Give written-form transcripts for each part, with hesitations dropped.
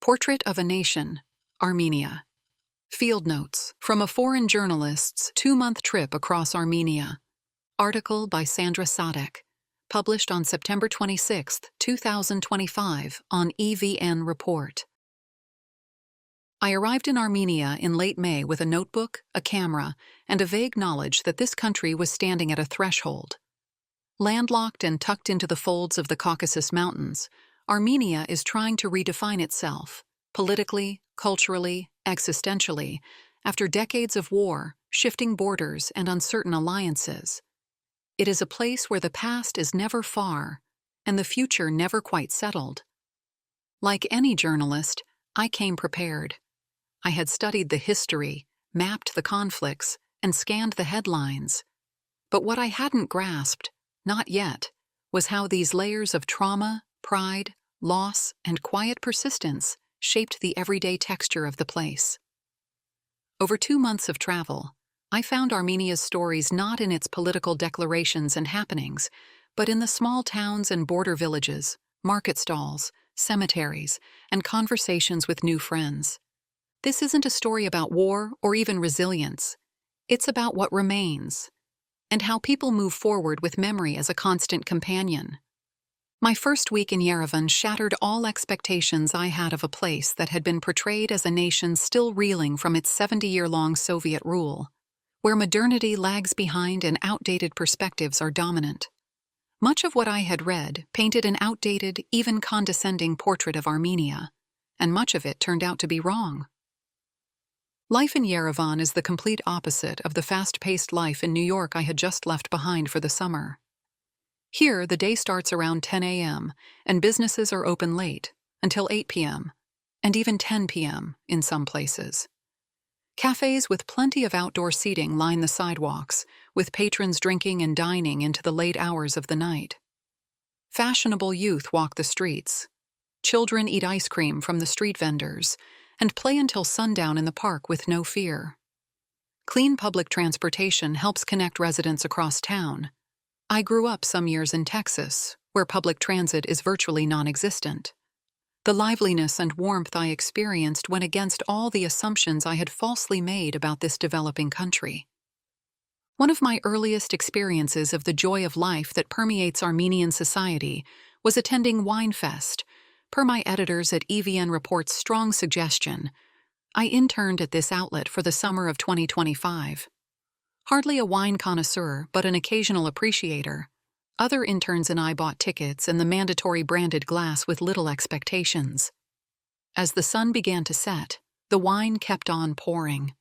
Portrait of a Nation, Armenia. Field Notes from a foreign journalist's 2-month trip across Armenia. Article by Sandra Sadek, published on September 26, 2025 on EVN Report. I arrived in Armenia in late May with a notebook, a camera, and a vague knowledge that this country was standing at a threshold. Landlocked and tucked into the folds of the Caucasus Mountains, Armenia is trying to redefine itself, politically, culturally, existentially, after decades of war, shifting borders, and uncertain alliances. It is a place where the past is never far, and the future never quite settled. Like any journalist, I came prepared. I had studied the history, mapped the conflicts, and scanned the headlines. But what I hadn't grasped, not yet, was how these layers of trauma, pride, loss, and quiet persistence shaped the everyday texture of the place. Over 2 months of travel, I found Armenia's stories not in its political declarations and happenings, but in the small towns and border villages, market stalls, cemeteries, and conversations with new friends. This isn't a story about war or even resilience. It's about what remains, and how people move forward with memory as a constant companion. My first week in Yerevan shattered all expectations I had of a place that had been portrayed as a nation still reeling from its 70-year-long Soviet rule, where modernity lags behind and outdated perspectives are dominant. Much of what I had read painted an outdated, even condescending portrait of Armenia, and much of it turned out to be wrong. Life in Yerevan is the complete opposite of the fast-paced life in New York I had just left behind for the summer. Here, the day starts around 10 a.m., and businesses are open late, until 8 p.m., and even 10 p.m. in some places. Cafes with plenty of outdoor seating line the sidewalks, with patrons drinking and dining into the late hours of the night. Fashionable youth walk the streets. Children eat ice cream from the street vendors, and play until sundown in the park with no fear. Clean public transportation helps connect residents across town. I grew up some years in Texas, where public transit is virtually non-existent. The liveliness and warmth I experienced went against all the assumptions I had falsely made about this developing country. One of my earliest experiences of the joy of life that permeates Armenian society was attending Winefest. Per my editors at EVN Report's strong suggestion, I interned at this outlet for the summer of 2025. Hardly a wine connoisseur, but an occasional appreciator, other interns and I bought tickets and the mandatory branded glass with little expectations. As the sun began to set, the wine kept on pouring.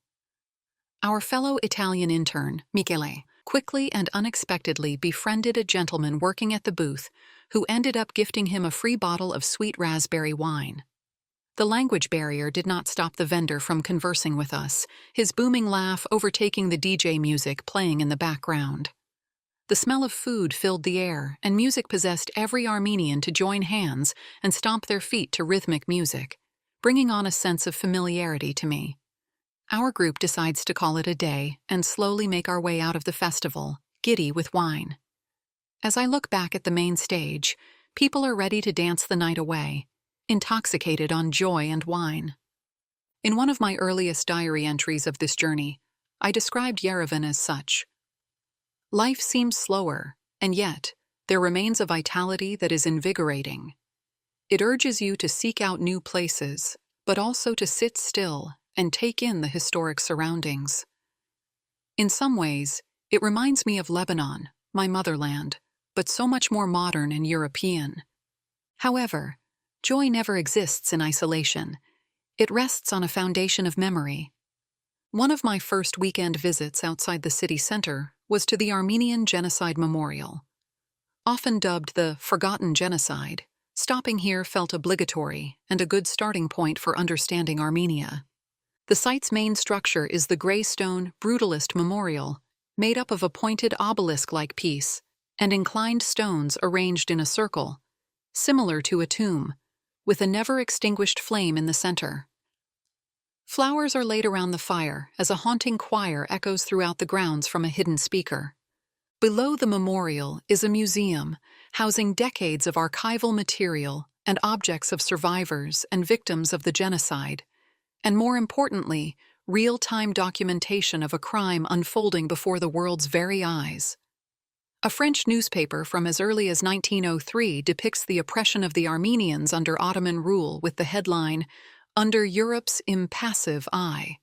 Our fellow Italian intern, Michele, quickly and unexpectedly befriended a gentleman working at the booth who ended up gifting him a free bottle of sweet raspberry wine. The language barrier did not stop the vendor from conversing with us, his booming laugh overtaking the DJ music playing in the background. The smell of food filled the air, and music possessed every Armenian to join hands and stomp their feet to rhythmic music, bringing on a sense of familiarity to me. Our group decides to call it a day and slowly make our way out of the festival, giddy with wine. As I look back at the main stage, people are ready to dance the night away, intoxicated on joy and wine. In one of my earliest diary entries of this journey, I described Yerevan as such. Life seems slower, and yet there remains a vitality that is invigorating. It urges you to seek out new places, but also to sit still and take in the historic surroundings. In some ways, it reminds me of Lebanon, my motherland, but so much more modern and European. However, joy never exists in isolation. It rests on a foundation of memory. One of my first weekend visits outside the city center was to the Armenian Genocide Memorial. Often dubbed the Forgotten Genocide, stopping here felt obligatory and a good starting point for understanding Armenia. The site's main structure is the gray stone Brutalist Memorial, made up of a pointed obelisk-like piece and inclined stones arranged in a circle, similar to a tomb, with a never-extinguished flame in the center. Flowers are laid around the fire as a haunting choir echoes throughout the grounds from a hidden speaker. Below the memorial is a museum housing decades of archival material and objects of survivors and victims of the genocide, and more importantly, real-time documentation of a crime unfolding before the world's very eyes. A French newspaper from as early as 1903 depicts the oppression of the Armenians under Ottoman rule with the headline, "Under Europe's Impassive Eye."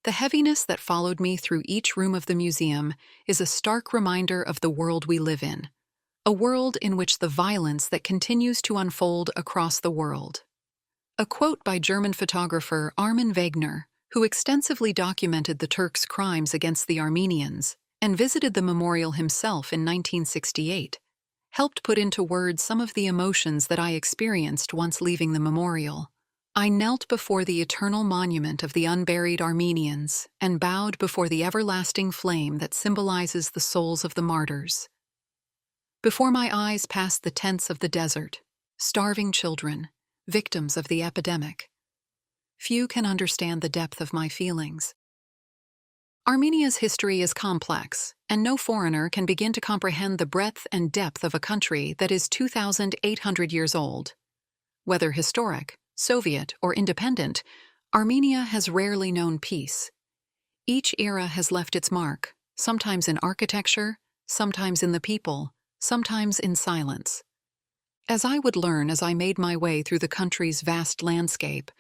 The heaviness that followed me through each room of the museum is a stark reminder of the world we live in, a world in which the violence that continues to unfold across the world. A quote by German photographer Armin Wegner, who extensively documented the Turks' crimes against the Armenians and visited the memorial himself in 1968, helped put into words some of the emotions that I experienced once leaving the memorial. I knelt before the eternal monument of the unburied Armenians and bowed before the everlasting flame that symbolizes the souls of the martyrs. Before my eyes passed the tents of the desert, starving children, victims of the epidemic. Few can understand the depth of my feelings. Armenia's history is complex, and no foreigner can begin to comprehend the breadth and depth of a country that is 2,800 years old. Whether historic, Soviet, or independent, Armenia has rarely known peace. Each era has left its mark, sometimes in architecture, sometimes in the people, sometimes in silence. As I would learn as I made my way through the country's vast landscape,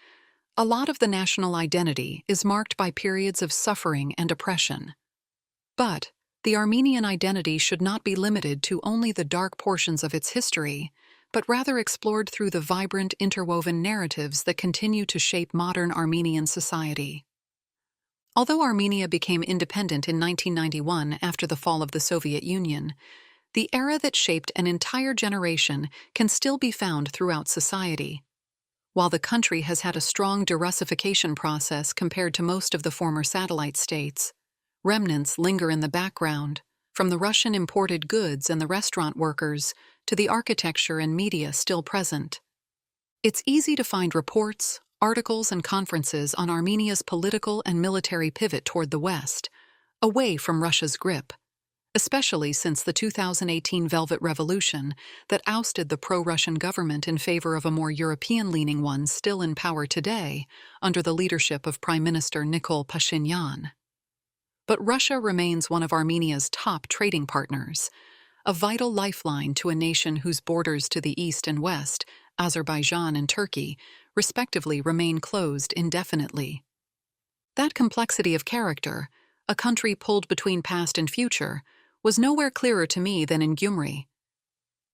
a lot of the national identity is marked by periods of suffering and oppression. But the Armenian identity should not be limited to only the dark portions of its history, but rather explored through the vibrant, interwoven narratives that continue to shape modern Armenian society. Although Armenia became independent in 1991 after the fall of the Soviet Union, the era that shaped an entire generation can still be found throughout society. While the country has had a strong derussification process compared to most of the former satellite states, remnants linger in the background, from the Russian imported goods and the restaurant workers to the architecture and media still present. It's easy to find reports, articles, and conferences on Armenia's political and military pivot toward the West, away from Russia's grip, especially since the 2018 Velvet Revolution that ousted the pro-Russian government in favor of a more European-leaning one still in power today under the leadership of Prime Minister Nikol Pashinyan. But Russia remains one of Armenia's top trading partners, a vital lifeline to a nation whose borders to the east and west, Azerbaijan and Turkey, respectively remain closed indefinitely. That complexity of character, a country pulled between past and future, was nowhere clearer to me than in Gyumri.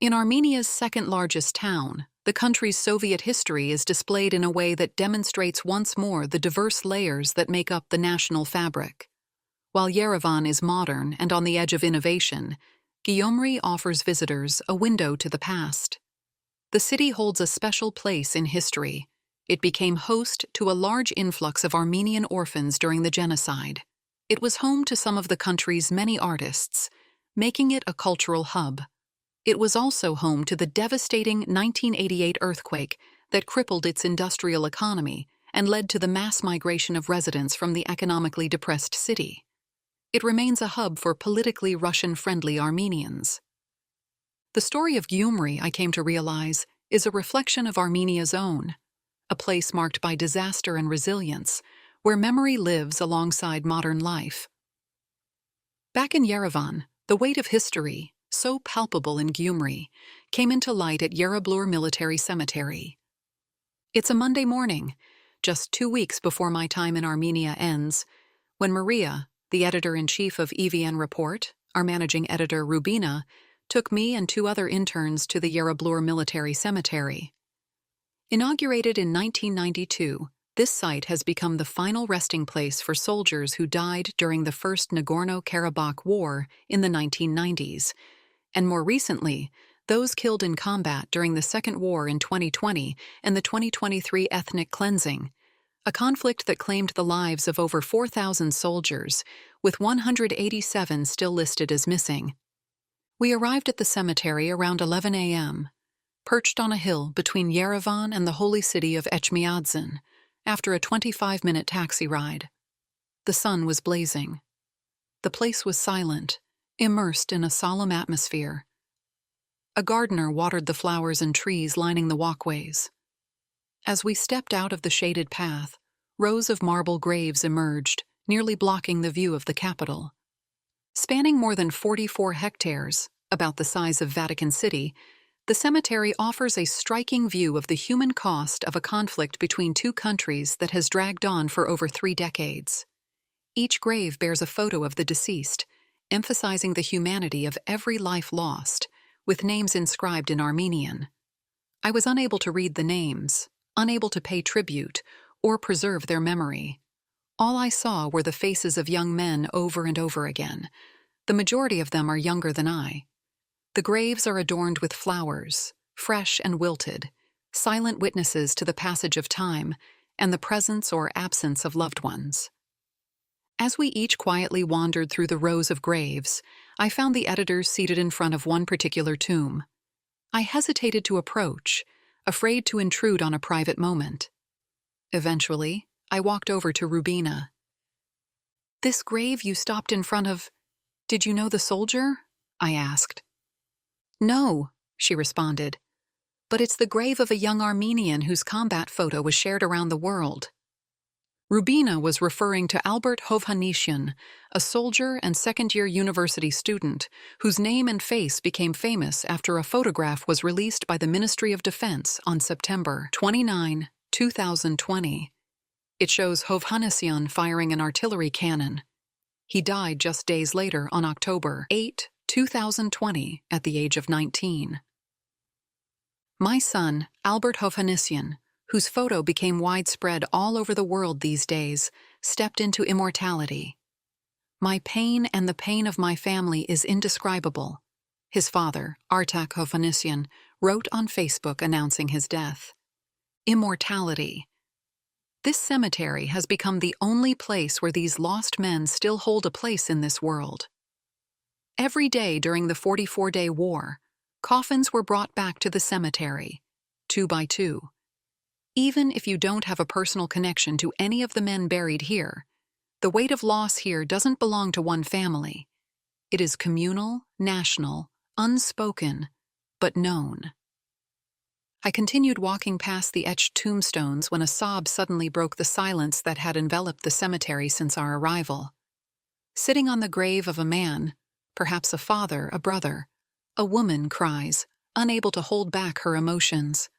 In Armenia's second-largest town, the country's Soviet history is displayed in a way that demonstrates once more the diverse layers that make up the national fabric. While Yerevan is modern and on the edge of innovation, Gyumri offers visitors a window to the past. The city holds a special place in history. It became host to a large influx of Armenian orphans during the genocide. It was home to some of the country's many artists, making it a cultural hub. It was also home to the devastating 1988 earthquake that crippled its industrial economy and led to the mass migration of residents from the economically depressed city. It remains a hub for politically Russian-friendly Armenians. The story of Gyumri, I came to realize, is a reflection of Armenia's own, a place marked by disaster and resilience, where memory lives alongside modern life. Back in Yerevan, the weight of history, so palpable in Gyumri, came into light at Yereblur Military Cemetery. It's a Monday morning, just 2 weeks before my time in Armenia ends, when Maria, the editor-in-chief of EVN Report, our managing editor Rubina, took me and 2 other interns to the Yereblur Military Cemetery. Inaugurated in 1992, this site has become the final resting place for soldiers who died during the First Nagorno-Karabakh War in the 1990s, and more recently, those killed in combat during the Second War in 2020 and the 2023 ethnic cleansing, a conflict that claimed the lives of over 4,000 soldiers, with 187 still listed as missing. We arrived at the cemetery around 11 a.m., perched on a hill between Yerevan and the holy city of Etchmiadzin, after a 25-minute taxi ride. The sun was blazing. The place was silent, immersed in a solemn atmosphere. A gardener watered the flowers and trees lining the walkways. As we stepped out of the shaded path, rows of marble graves emerged, nearly blocking the view of the Capitol. Spanning more than 44 hectares, about the size of Vatican City, the cemetery offers a striking view of the human cost of a conflict between two countries that has dragged on for over 3 decades. Each grave bears a photo of the deceased, emphasizing the humanity of every life lost, with names inscribed in Armenian. I was unable to read the names, unable to pay tribute, or preserve their memory. All I saw were the faces of young men over and over again. The majority of them are younger than I. The graves are adorned with flowers, fresh and wilted, silent witnesses to the passage of time and the presence or absence of loved ones. As we each quietly wandered through the rows of graves, I found the editors seated in front of one particular tomb. I hesitated to approach, afraid to intrude on a private moment. Eventually, I walked over to Rubina. "This grave you stopped in front of, did you know the soldier?" I asked. "No," she responded, "but it's the grave of a young Armenian whose combat photo was shared around the world." Rubina was referring to Albert Hovhannisyan, a soldier and second-year university student whose name and face became famous after a photograph was released by the Ministry of Defense on September 29, 2020. It shows Hovhannisyan firing an artillery cannon. He died just days later on October 8, 2020, at the age of 19. My son, Albert Hovhannisyan, whose photo became widespread all over the world these days, stepped into immortality. "My pain and the pain of my family is indescribable," his father, Artak Hovhannisyan, wrote on Facebook announcing his death. Immortality. This cemetery has become the only place where these lost men still hold a place in this world. Every day during the 44-day war, coffins were brought back to the cemetery, 2 by 2. Even if you don't have a personal connection to any of the men buried here, the weight of loss here doesn't belong to one family. It is communal, national, unspoken, but known. I continued walking past the etched tombstones when a sob suddenly broke the silence that had enveloped the cemetery since our arrival. Sitting on the grave of a man, perhaps a father, a brother, a woman cries, unable to hold back her emotions.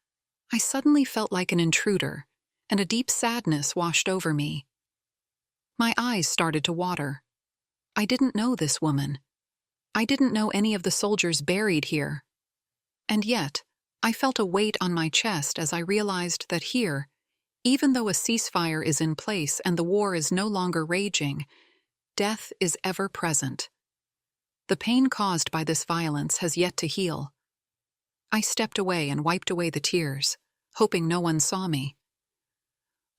I suddenly felt like an intruder, and a deep sadness washed over me. My eyes started to water. I didn't know this woman. I didn't know any of the soldiers buried here. And yet, I felt a weight on my chest as I realized that here, even though a ceasefire is in place and the war is no longer raging, death is ever present. The pain caused by this violence has yet to heal. I stepped away and wiped away the tears, hoping no one saw me.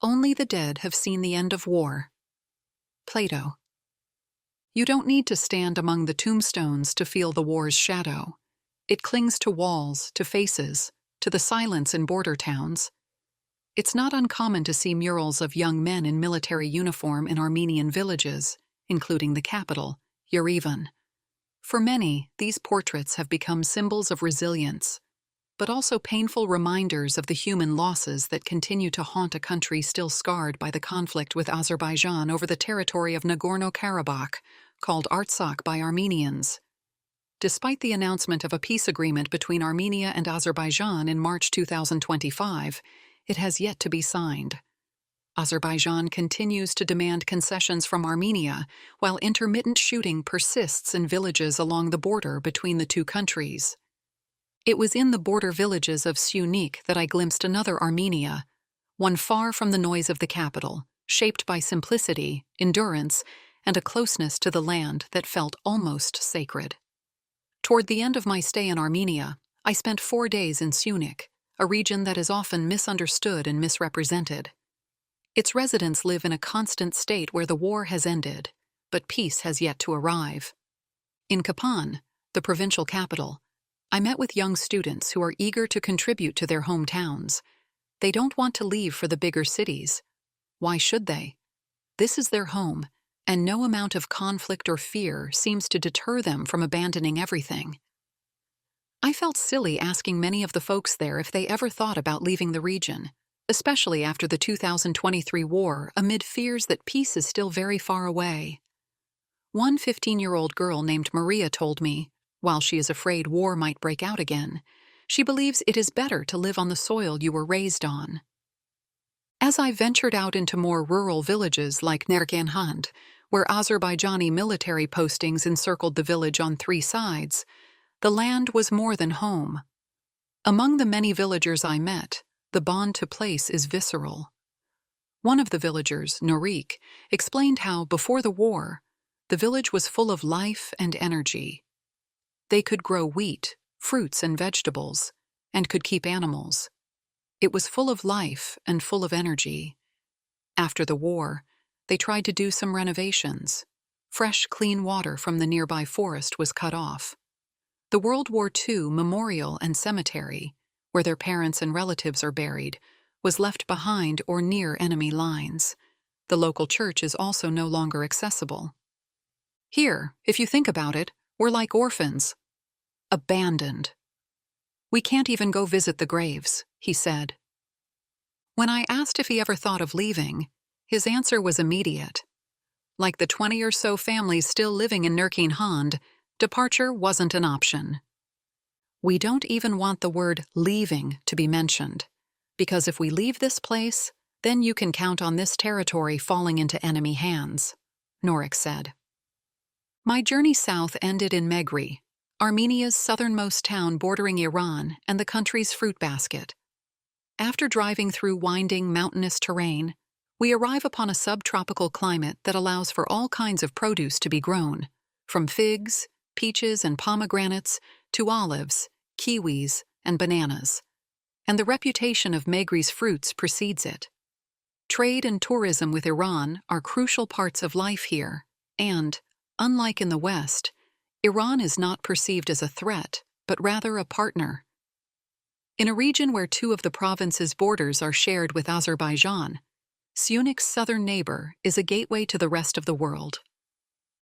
Only the dead have seen the end of war. Plato. You don't need to stand among the tombstones to feel the war's shadow. It clings to walls, to faces, to the silence in border towns. It's not uncommon to see murals of young men in military uniform in Armenian villages, including the capital, Yerevan. For many, these portraits have become symbols of resilience, but also painful reminders of the human losses that continue to haunt a country still scarred by the conflict with Azerbaijan over the territory of Nagorno-Karabakh, called Artsakh by Armenians. Despite the announcement of a peace agreement between Armenia and Azerbaijan in March 2025, it has yet to be signed. Azerbaijan continues to demand concessions from Armenia, while intermittent shooting persists in villages along the border between the two countries. It was in the border villages of Syunik that I glimpsed another Armenia, one far from the noise of the capital, shaped by simplicity, endurance, and a closeness to the land that felt almost sacred. Toward the end of my stay in Armenia, I spent 4 days in Syunik, a region that is often misunderstood and misrepresented. Its residents live in a constant state where the war has ended, but peace has yet to arrive. In Kapan, the provincial capital, I met with young students who are eager to contribute to their hometowns. They don't want to leave for the bigger cities. Why should they? This is their home, and no amount of conflict or fear seems to deter them from abandoning everything. I felt silly asking many of the folks there if they ever thought about leaving the region, especially after the 2023 war, amid fears that peace is still very far away. One 15-year-old girl named Maria told me, while she is afraid war might break out again, she believes it is better to live on the soil you were raised on. As I ventured out into more rural villages like Nerkenhand, where Azerbaijani military postings encircled the village on 3 sides, the land was more than home. Among the many villagers I met, the bond to place is visceral. One of the villagers, Nurik, explained how, before the war, the village was full of life and energy. They could grow wheat, fruits, and vegetables, and could keep animals. It was full of life and full of energy. After the war, they tried to do some renovations. Fresh, clean water from the nearby forest was cut off. The World War II memorial and cemetery, where their parents and relatives are buried, was left behind or near enemy lines. The local church is also no longer accessible. Here, if you think about it, we're like orphans. Abandoned. We can't even go visit the graves, he said. When I asked if he ever thought of leaving, his answer was immediate. Like the 20 or so families still living in Nerkenhand, departure wasn't an option. We don't even want the word leaving to be mentioned, because if we leave this place, then you can count on this territory falling into enemy hands, Norik said. My journey south ended in Megri, Armenia's southernmost town bordering Iran and the country's fruit basket. After driving through winding, mountainous terrain, we arrive upon a subtropical climate that allows for all kinds of produce to be grown, from figs, peaches, and pomegranates to olives, kiwis, and bananas. And the reputation of Megri's fruits precedes it. Trade and tourism with Iran are crucial parts of life here, and, unlike in the West, Iran is not perceived as a threat, but rather a partner. In a region where 2 of the province's borders are shared with Azerbaijan, Syunek's southern neighbor is a gateway to the rest of the world.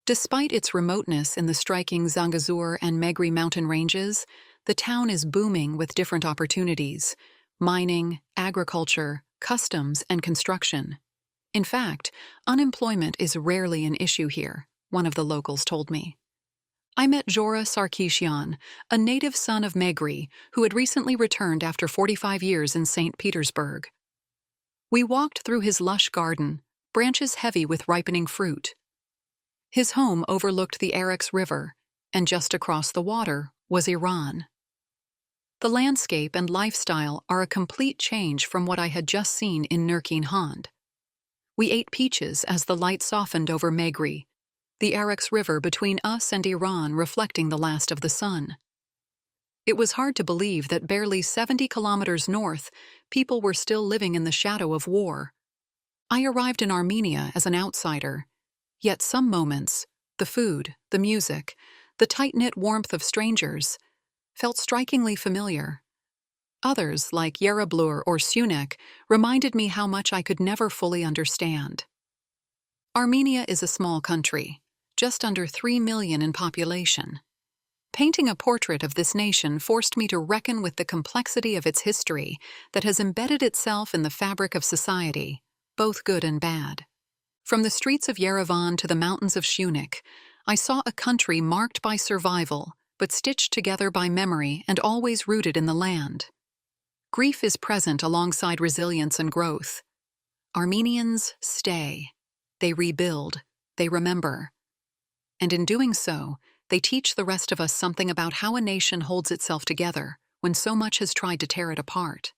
Despite its remoteness in the striking Zangezur and Megri mountain ranges, the town is booming with different opportunities: mining, agriculture, customs, and construction. In fact, unemployment is rarely an issue here, one of the locals told me. I met Jora Sarkisyan, a native son of Megri, who had recently returned after 45 years in St. Petersburg. We walked through his lush garden, branches heavy with ripening fruit. His home overlooked the Eryx River, and just across the water was Iran. The landscape and lifestyle are a complete change from what I had just seen in Nerkenhand. We ate peaches as the light softened over Megri, the Eryx River between us and Iran reflecting the last of the sun. It was hard to believe that barely 70 kilometers north, people were still living in the shadow of war. I arrived in Armenia as an outsider, yet some moments, the food, the music, the tight-knit warmth of strangers, felt strikingly familiar. Others, like Yereblur or Syunek, reminded me how much I could never fully understand. Armenia is a small country, just under 3 million in population. Painting a portrait of this nation forced me to reckon with the complexity of its history that has embedded itself in the fabric of society, both good and bad. From the streets of Yerevan to the mountains of Syunik, I saw a country marked by survival, but stitched together by memory and always rooted in the land. Grief is present alongside resilience and growth. Armenians stay. They rebuild. They remember. And in doing so, they teach the rest of us something about how a nation holds itself together when so much has tried to tear it apart.